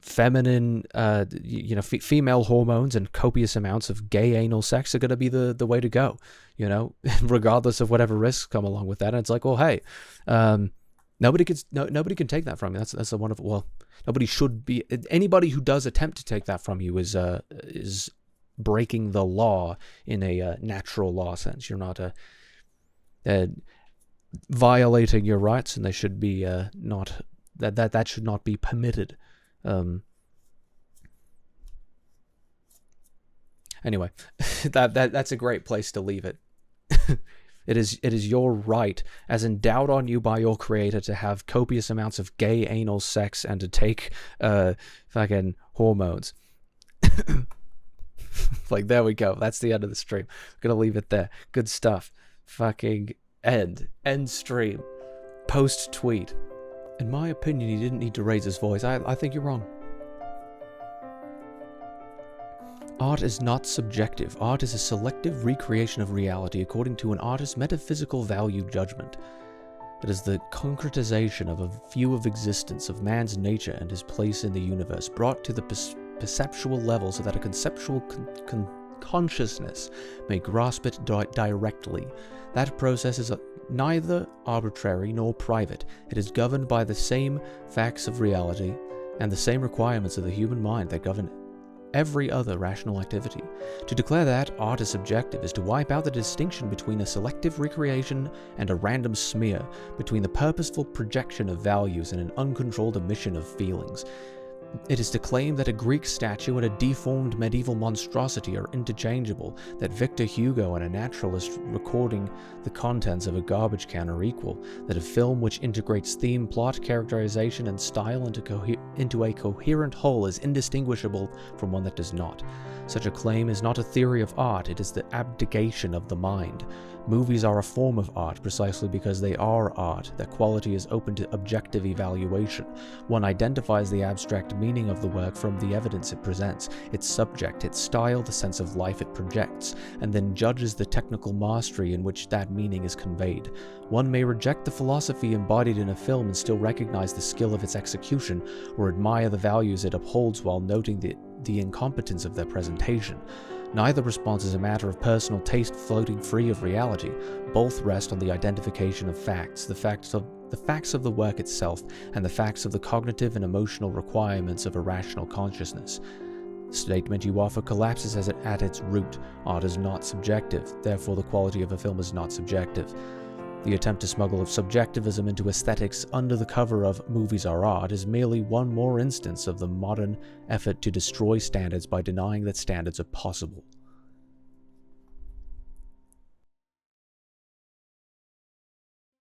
feminine, female hormones and copious amounts of gay anal sex are going to be the way to go, regardless of whatever risks come along with that. And it's like, well, hey, nobody can take that from you. That's a wonderful. Well, nobody should be. Anybody who does attempt to take that from you is breaking the law in a natural law sense. You're not violating your rights, and they should be not. That should not be permitted. Anyway, that's a great place to leave it. It is your right, as endowed on you by your creator, to have copious amounts of gay anal sex and to take fucking hormones. Like, there we go. That's the end of the stream. I'm gonna leave it there. Good stuff. Fucking end stream. Post tweet. In my opinion, he didn't need to raise his voice. I think you're wrong. Art is not subjective. Art is a selective recreation of reality according to an artist's metaphysical value judgment. It is the concretization of a view of existence, of man's nature and his place in the universe, brought to the perceptual level so that a conceptual consciousness may grasp it directly. That process is neither arbitrary nor private. It is governed by the same facts of reality and the same requirements of the human mind that govern every other rational activity. To declare that art is subjective is to wipe out the distinction between a selective recreation and a random smear, between the purposeful projection of values and an uncontrolled emission of feelings. It is to claim that a Greek statue and a deformed medieval monstrosity are interchangeable, that Victor Hugo and a naturalist recording the contents of a garbage can are equal, that a film which integrates theme, plot, characterization, and style into a coherent whole is indistinguishable from one that does not. Such a claim is not a theory of art, it is the abdication of the mind. Movies are a form of art precisely because they are art. Their quality is open to objective evaluation. One identifies the abstract meaning of the work from the evidence it presents, its subject, its style, the sense of life it projects, and then judges the technical mastery in which that meaning is conveyed. One may reject the philosophy embodied in a film and still recognize the skill of its execution, or admire the values it upholds while noting the incompetence of their presentation. Neither response is a matter of personal taste floating free of reality. Both rest on the identification of facts, the facts of the work itself, and the facts of the cognitive and emotional requirements of a rational consciousness. The statement you offer collapses at its root. Art is not subjective, therefore the quality of a film is not subjective. The attempt to smuggle subjectivism into aesthetics under the cover of movies are art is merely one more instance of the modern effort to destroy standards by denying that standards are possible.